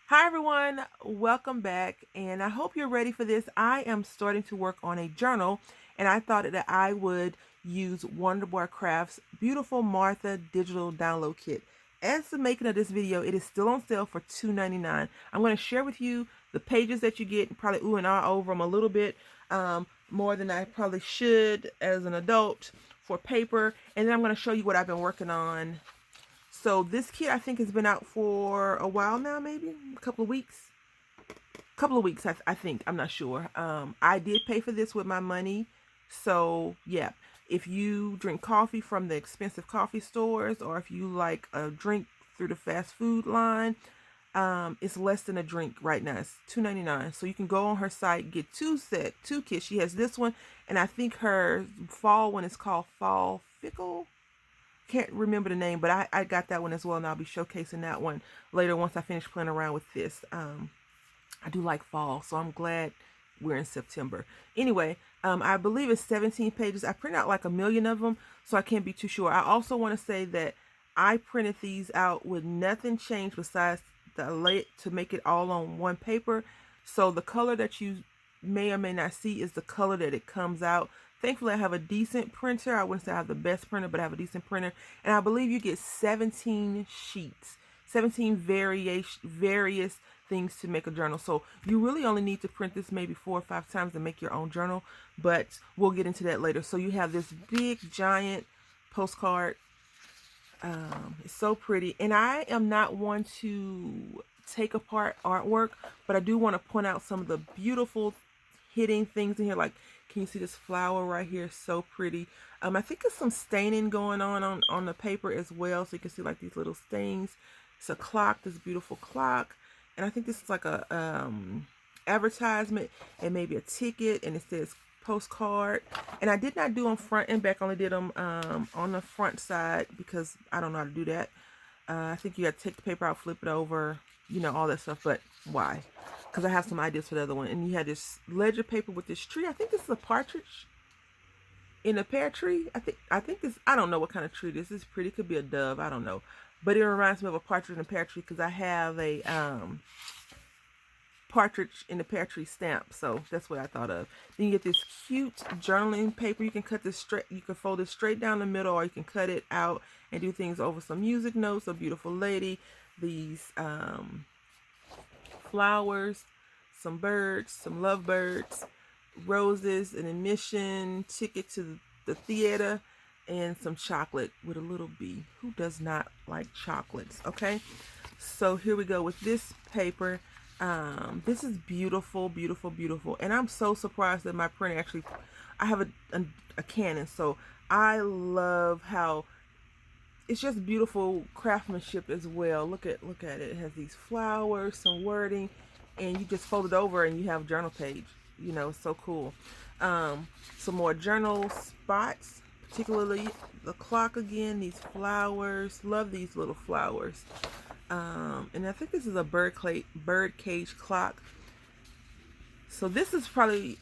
Hi everyone, welcome back, and I hope you're ready for this. I am starting to work on a journal, and I thought that I would use Wondubar Crafts Beautiful Martha Digital Download Kit. As the making of this video, it is still on sale for $2.99. I'm going to share with you the pages that you get, and probably ooh and ah over them a little bit, more than I probably should as an adult for paper, and then I'm going to show you what I've been working on. So this kit I think has been out for a while now, maybe a couple of weeks. I think. I'm not sure. I did pay for this with my money. So yeah, if you drink coffee from the expensive coffee stores, or if you like a drink through the fast food line, it's less than a drink right now. It's $2.99. So you can go on her site, get two kits. She has this one, and I think her fall one is called Fall Fickle. Can't remember the name, but I got that one as well, and I'll be showcasing that one later once I finish playing around with this. I do like fall, so I'm glad we're in September. Anyway, I believe it's 17 pages. I printed out like a million of them, so I can't be too sure. I also want to say that I printed these out with nothing changed besides the layout to make it all on one paper. So the color that you may or may not see is the color that it comes out. Thankfully, I have a decent printer. I wouldn't say I have the best printer, but I have a decent printer. And I believe you get 17 sheets, 17 various things to make a journal. So you really only need to print this maybe 4 or 5 times to make your own journal, but we'll get into that later. So you have this big, giant postcard. It's so pretty. And I am not one to take apart artwork, but I do want to point out some of the beautiful hidden things in here. Like, can you see this flower right here? So pretty. I think there's some staining going on the paper as well, so you can see like these little stains. It's a clock, this beautiful clock, and I think this is like a advertisement and maybe a ticket, and it says postcard. And I did not do them front and back, only did them on the front side because I don't know how to do that. I think you got to take the paper out, flip it over, you know, all that stuff. But why? Because I have some ideas for the other one. And you had this ledger paper with this tree. I think this is a partridge in a pear tree. I think this, I don't know what kind of tree this is. Pretty, could be a dove, I don't know. But it reminds me of a partridge in a pear tree because I have a partridge in the pear tree stamp. So that's what I thought of. Then you get this cute journaling paper. You can cut this straight, you can fold it straight down the middle, or you can cut it out and do things over some music notes. A beautiful lady. These flowers, some birds, some lovebirds, roses, an admission ticket to the theater, and some chocolate with a little bee. Who does not like chocolates? Okay, so here we go with this paper. This is beautiful, beautiful, beautiful, and I'm so surprised that my printer actually, I have a Canon, so I love how it's just beautiful craftsmanship as well. Look at it. It has these flowers, some wording, and you just fold it over and you have a journal page. You know, it's so cool. Some more journal spots, particularly the clock again, these flowers. Love these little flowers. And I think this is a bird cage clock. So this is probably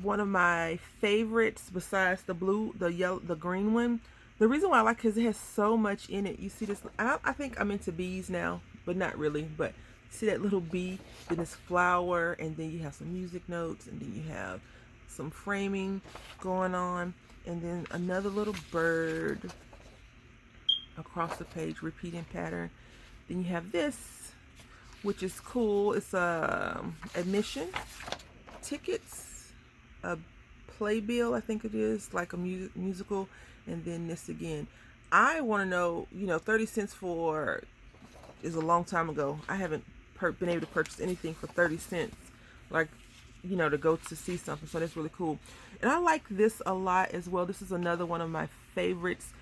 one of my favorites besides the blue, the yellow, the green one. The reason why I like it is it has so much in it. You see this? I think I'm into bees now, but not really. But see that little bee, then this flower, and then you have some music notes, and then you have some framing going on, and then another little bird across the page, repeating pattern. Then you have this, which is cool. It's admission tickets, a playbill, I think it is, like a musical, and then this again. I want to know, you know, 30 cents for is a long time ago. I haven't been able to purchase anything for 30 cents, like, you know, to go to see something. So that's really cool. And I like this a lot as well. This is another one of my favorites.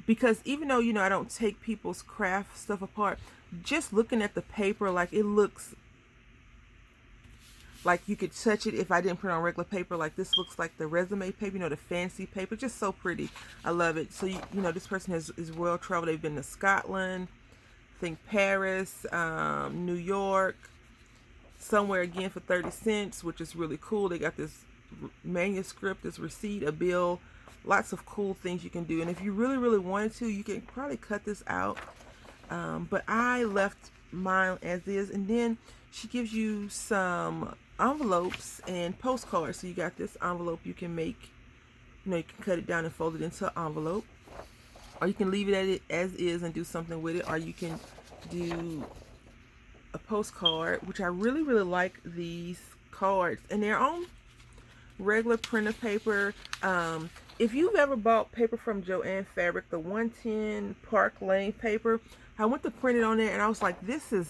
Because even though, you know, I don't take people's craft stuff apart, just looking at the paper, like, it looks like you could touch it if I didn't print on regular paper. Like, this looks like the resume paper, you know, the fancy paper. Just so pretty. I love it. So, you know, this person is well traveled. They've been to Scotland, I think Paris, New York, somewhere again for 30 cents, which is really cool. They got this manuscript, this receipt, a bill, lots of cool things you can do. And if you really, really wanted to, you can probably cut this out But I left mine as is, and then she gives you some envelopes and postcards. So you got this envelope you can make, you can cut it down and fold it into an envelope, or you can leave it as is and do something with it, or you can do a postcard, which I really like these cards, and they're on regular printer paper. If you've ever bought paper from Joann Fabric, the 110 Park Lane paper, I went to print it on there and I was like, this is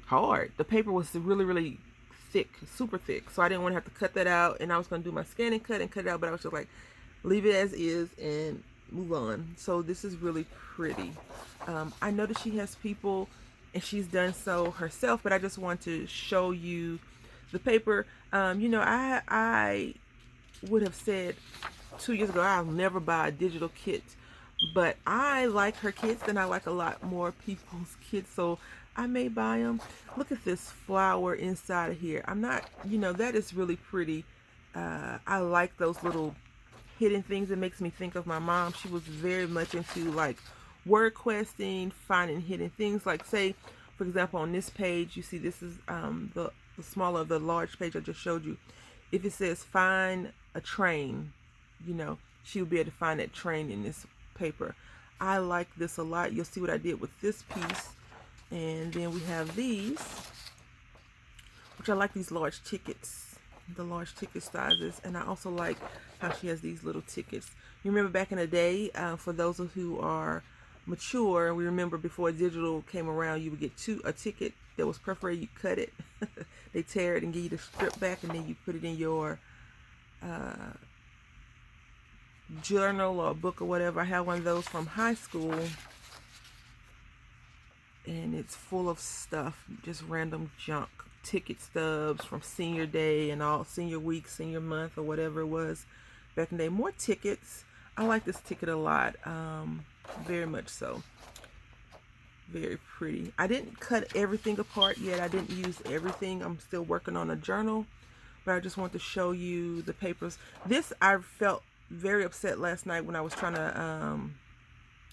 hard. The paper was really thick, super thick, so I didn't want to have to cut that out, and I was going to do my scan and cut it out, but I was just like, leave it as is and move on. So this is really pretty. I know that she has people and she's done so herself, but I just want to show you the paper. I would have said 2 years ago I'll never buy a digital kit, but I like her kits and I like a lot more people's kits, so I may buy them. Look at this flower inside of here. I'm not, that is really pretty. I like those little hidden things. It makes me think of my mom. She was very much into like word questing, finding hidden things. Like, say for example, on this page, you see this is the smaller of the large page I just showed you. If it says find a train, she would be able to find that train in this paper. I like this a lot. You'll see what I did with this piece. And then we have these, which I like, these large tickets, the large ticket sizes. And I also like how she has these little tickets. You remember back in the day, for those who are mature, we remember before digital came around, you would get a ticket that was perforated. You cut it, they tear it and give you the strip back, and then you put it in your journal or book or whatever. I have one of those from high school, and it's full of stuff, just random junk, ticket stubs from senior day and all, senior week, senior month, or whatever it was back in the day. More tickets. I like this ticket a lot, very much so. Very pretty. I didn't cut everything apart yet. I didn't use everything. I'm still working on a journal, but I just want to show you the papers. This, I felt very upset last night when I was trying to,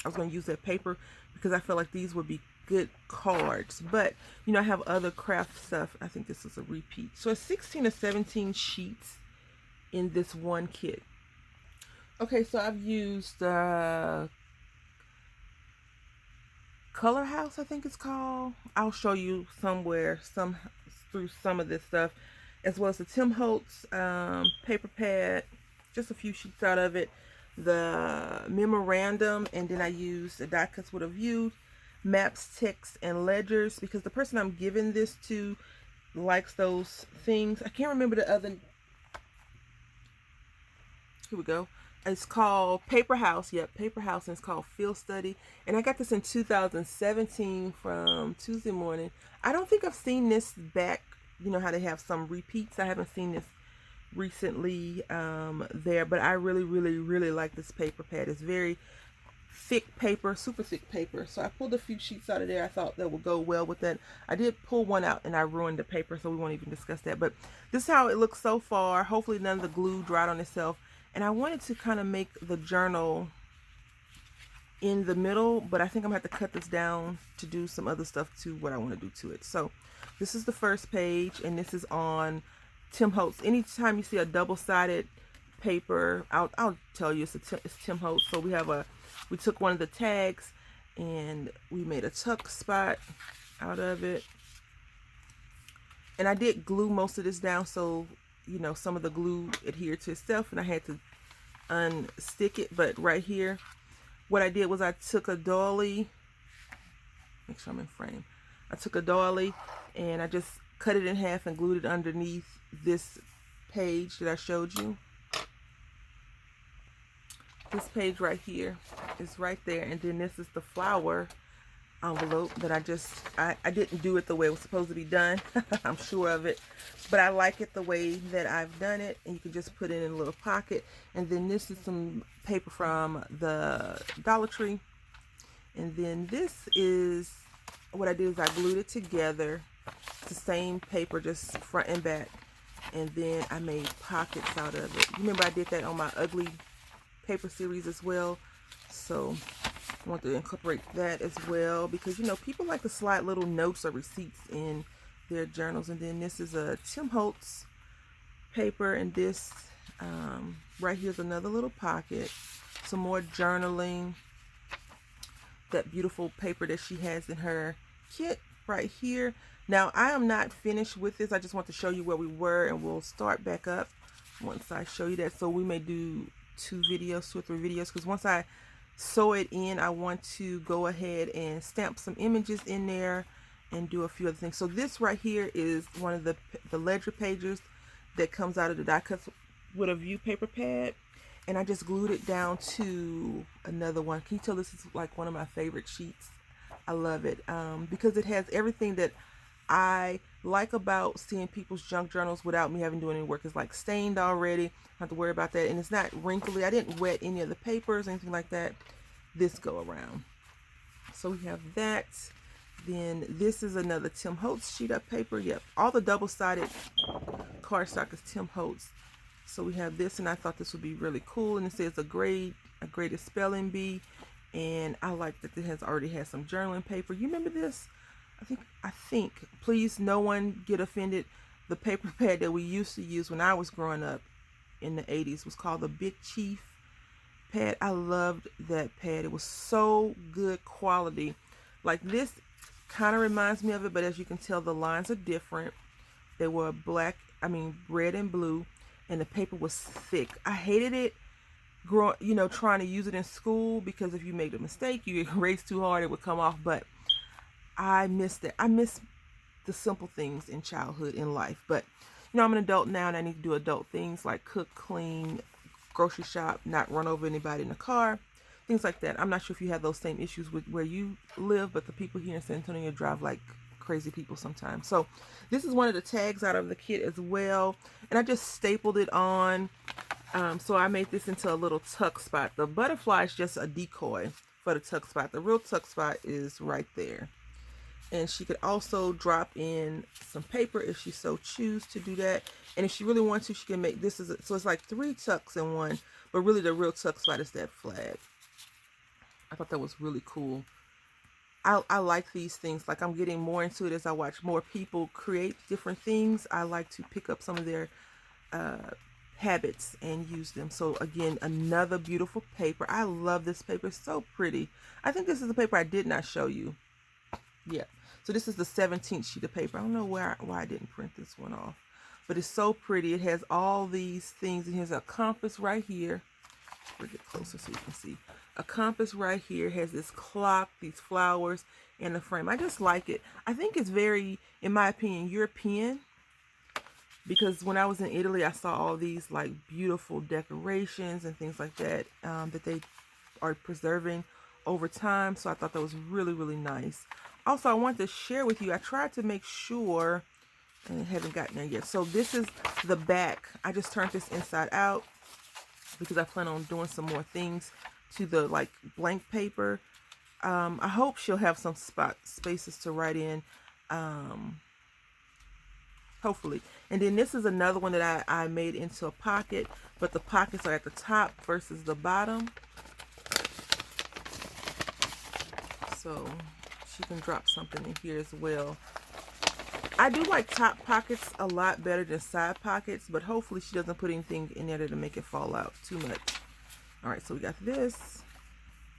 I was going to use that paper because I felt like these would be good cards, but I have other craft stuff. I think this is a repeat. So it's 16 or 17 sheets in this one kit. Okay, so I've used Color House, I think it's called. I'll show you somewhere through some of this stuff, as well as the Tim Holtz paper pad, just a few sheets out of it, the memorandum, and then I used the die cuts with a view, maps, text, and ledgers, because the person I'm giving this to likes those things. I can't remember the other. Here we go. It's called Paper House. Yep, Paper House, and it's called Field Study. And I got this in 2017 from Tuesday Morning. I don't think I've seen this back. How they have some repeats. I haven't seen this recently there, but I really like this paper pad. It's very thick paper, super thick paper. So I pulled a few sheets out of there. I thought that would go well with that. I did pull one out and I ruined the paper, so we won't even discuss that. But this is how it looks so far. Hopefully none of the glue dried on itself. And I wanted to kind of make the journal in the middle, but I think I'm going to have to cut this down to do some other stuff to what I want to do to it. So this is the first page, and this is on Tim Holtz. Anytime you see a double-sided paper, I'll tell you it's Tim Holtz. So we took one of the tags and we made a tuck spot out of it. And I did glue most of this down, so some of the glue adhered to itself and I had to unstick it. But right here, what I did was I took a doily, make sure I'm in frame. I took a doily and I just cut it in half and glued it underneath this page that I showed you. This page right here is right there, and then this is the flower envelope that I didn't do it the way it was supposed to be done. I'm sure of it, but I like it the way that I've done it, and you can just put it in a little pocket. And then this is some paper from the Dollar Tree, and then this is what I did is I glued it together. It's the same paper, just front and back, and then I made pockets out of it. Remember I did that on my ugly paper series as well. So I want to incorporate that as well because, you know, people like to slide little notes or receipts in their journals. And then this is a Tim Holtz paper, and this right here is another little pocket. Some more journaling. That beautiful paper that she has in her kit right here. Now, I am not finished with this. I just want to show you where we were, and we'll start back up once I show you that. So we may do 2 or 3 videos, because once I sew it in, I want to go ahead and stamp some images in there and do a few other things. So this right here is one of the ledger pages that comes out of the die cuts with a view paper pad, and I just glued it down to another one. Can you tell this is like one of my favorite sheets? I love it because it has everything that I like about seeing people's junk journals without me having to do any work. It's like stained already. I don't have to worry about that, and it's not wrinkly. I didn't wet any of the papers, anything like that, this go around. So we have that. Then this is another Tim Holtz sheet of paper. Yep, all the double-sided cardstock is Tim Holtz. So we have this, and I thought this would be really cool. And it says a graded spelling bee, and I like that it already has some journaling paper. You remember this? I think. Please, no one get offended. The paper pad that we used to use when I was growing up in the 80s was called the Big Chief pad. I loved that pad. It was so good quality. Like this kind of reminds me of it, but as you can tell, the lines are different. They were red and blue, and the paper was thick. I hated it trying to use it in school, because if you made a mistake, you erase too hard, it would come off. But I missed it. I miss the simple things in childhood, in life. But I'm an adult now, and I need to do adult things like cook, clean, grocery shop, not run over anybody in the car, things like that. I'm not sure if you have those same issues with where you live, but the people here in San Antonio drive like crazy people sometimes. So this is one of the tags out of the kit as well, and I just stapled it on. So I made this into a little tuck spot. The butterfly is just a decoy for the tuck spot. The real tuck spot is right there. And she could also drop in some paper if she so choose to do that. And if she really wants to, she can make this so it's like 3 tucks in one, but really the real tuck spot is that flag. I thought that was really cool. I like these things. Like, I'm getting more into it as I watch more people create different things. I like to pick up some of their habits and use them. So again, another beautiful paper. I love this paper. It's so pretty. I think this is the paper I did not show you. Yeah. So this is the 17th sheet of paper. I don't know why I didn't print this one off, but it's so pretty. It has all these things. And here's a compass right here. Bring it closer so you can see. A compass right here, has this clock, these flowers, and the frame. I just like it. I think it's very, in my opinion, European, because when I was in Italy, I saw all these like beautiful decorations and things like that that they are preserving over time. So I thought that was really, really nice. Also, I wanted to share with you, I tried to make sure, and I haven't gotten there yet. So this is the back. I just turned this inside out because I plan on doing some more things to the like blank paper. I hope she'll have some spaces to write in, hopefully. And then this is another one that I made into a pocket, but the pockets are at the top versus the bottom, so she can drop something in here as well. I do like top pockets a lot better than side pockets, but hopefully she doesn't put anything in there to make it fall out too much. All right, so we got this,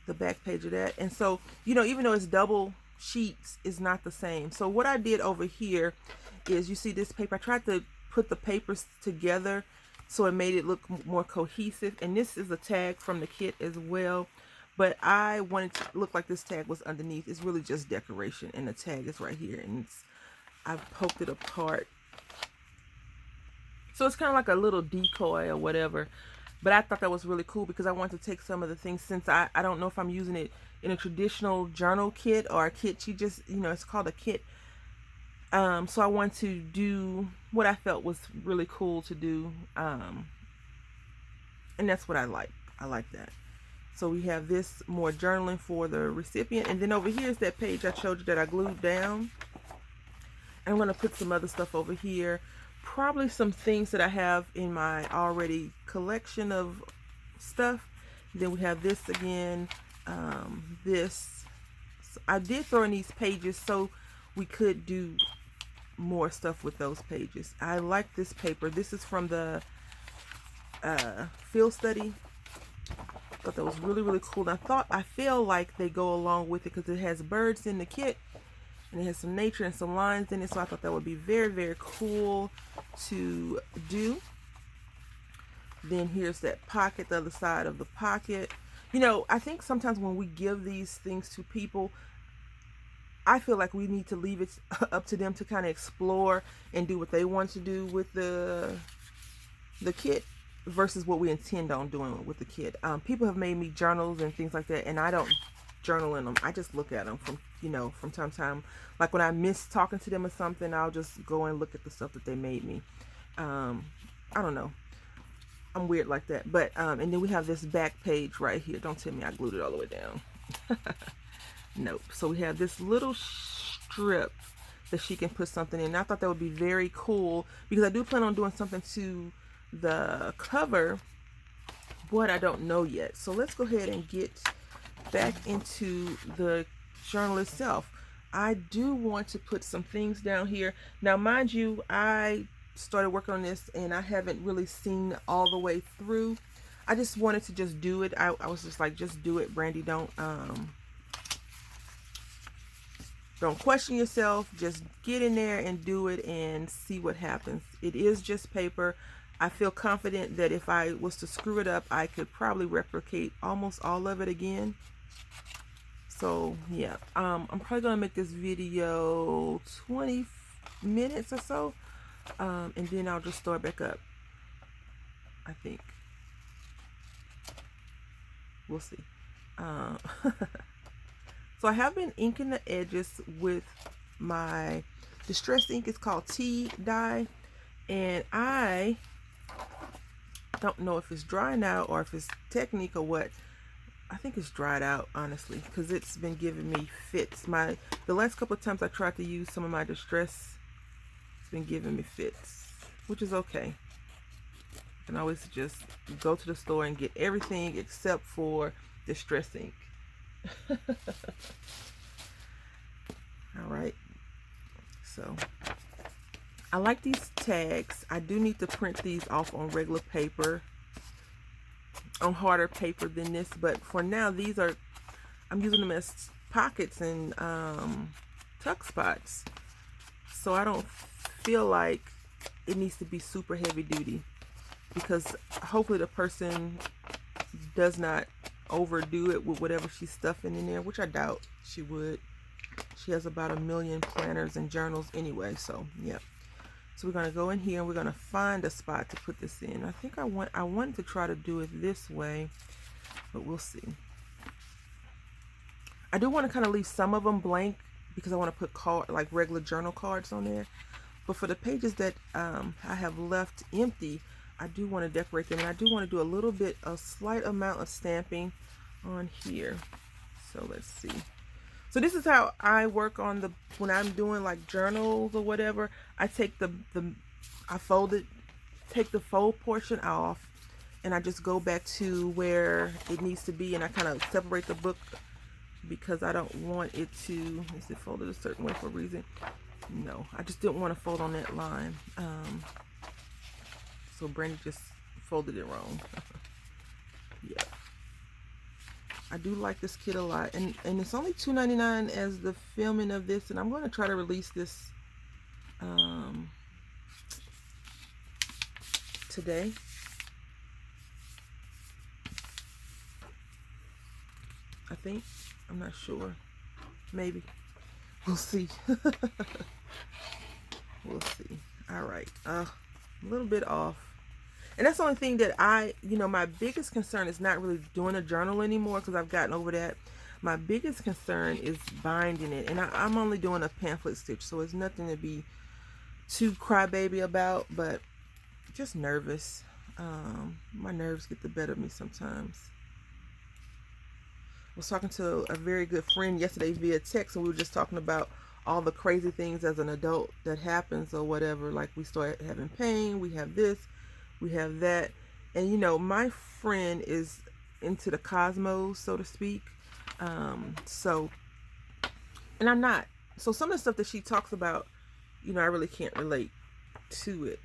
the back page of that. And so, even though it's double sheets, it's not the same. So what I did over here is, you see this paper, I tried to put the papers together so it made it look more cohesive. And this is a tag from the kit as well, but I wanted to look like this tag was underneath. It's really just decoration, and the tag is right here, and I've poked it apart. So it's kind of like a little decoy or whatever. But I thought that was really cool because I wanted to take some of the things, since I don't know if I'm using it in a traditional journal kit or a kit. She just, it's called a kit. So I want to do what I felt was really cool to do. And that's what I like. I like that. So we have this more journaling for the recipient. And then over here is that page I showed you that I glued down. And I'm going to put some other stuff over here. Probably some things that I have in my already collection of stuff. Then we have this again, this. So I did throw in these pages so we could do more stuff with those pages. I like this paper. This is from the field study. Thought that was really, really cool. And I feel like they go along with it because it has birds in the kit and it has some nature and some lines in it. So I thought that would be very, very cool to do. Then here's that pocket, the other side of the pocket. You know, I think sometimes when we give these things to people, I feel like we need to leave it up to them to kind of explore and do what they want to do with the kit versus what we intend on doing with the kit. People have made me journals and things like that, and I don't journal in them. I just look at them from time to time. Like when I miss talking to them or something, I'll just go and look at the stuff that they made me. I don't know. I'm weird like that. But and then we have this back page right here. Don't tell me I glued it all the way down. Nope. So we have this little strip that she can put something in. I thought that would be very cool because I do plan on doing something to the cover, but I don't know yet. So let's go ahead and get back into the journal itself. I do want to put some things down here. Now, mind you, I started working on this and I haven't really seen all the way through. I just wanted to just do it. I was just like, just do it, Brandy. Don't question yourself. Just get in there and do it and see what happens. It is just paper. I feel confident that if I was to screw it up, I could probably replicate almost all of it again. So yeah, I'm probably gonna make this video 20 minutes or so, and then I'll just start back up. I think we'll see. So I have been inking the edges with my distress ink. It's called tea dye, and I don't know if it's drying out or if it's technique or what. I think it's dried out, honestly, because it's been giving me fits. The last couple of times I tried to use some of my distress, it's been giving me fits, which is okay. You can always just go to the store and get everything except for distress ink. All right, so I like these tags. I do need to print these off on regular paper, on harder paper than this, but for now I'm using them as pockets and tuck spots, so I don't feel like it needs to be super heavy duty, because hopefully the person does not overdo it with whatever she's stuffing in there, which I doubt she would. She has about 1 million planners and journals anyway, so yeah. So we're going to go in here and we're going to find a spot to put this in. I think I wanted to try to do it this way, but we'll see. I do want to kind of leave some of them blank because I want to put like regular journal cards on there. But for the pages that I have left empty, I do want to decorate them, and I do want to do a slight amount of stamping on here. So let's see. So this is how I work on when I'm doing like journals or whatever. I take take the fold portion off, and I just go back to where it needs to be, and I kind of separate the book because I don't want it to, is it folded a certain way for a reason? No, I just didn't want to fold on that line. So Brandy just folded it wrong. Yeah. I do like this kit a lot, and it's only $2.99 as the filming of this, and I'm going to try to release this today. I think. I'm not sure. Maybe. We'll see. We'll see. All right. A little bit off. And that's the only thing that my biggest concern is not really doing a journal anymore, because I've gotten over that. My biggest concern is binding it. And I'm only doing a pamphlet stitch, so it's nothing to be too crybaby about, but just nervous. My nerves get the better of me sometimes. I was talking to a very good friend yesterday via text, and we were just talking about all the crazy things as an adult that happens or whatever. Like, we start having pain, we have this, we have that. And my friend is into the cosmos, so to speak. So, and I'm not. So some of the stuff that she talks about, you know, I really can't relate to it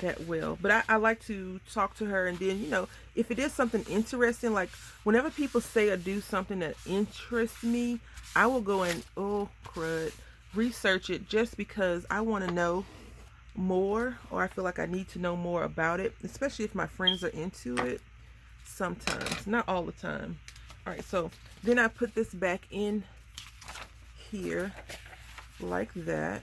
that well. But I like to talk to her, and then, you know, if it is something interesting, like whenever people say or do something that interests me, I will go and, oh crud, research it, just because I want to know more, or I feel like I need to know more about it, especially if my friends are into it. Sometimes, not all the time. All right, so then I put this back in here like that,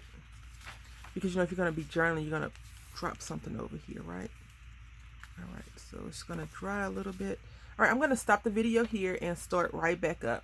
because, you know, if you're going to be journaling, you're going to drop something over here, right? All right, so it's going to dry a little bit. All right, I'm going to stop the video here and start right back up.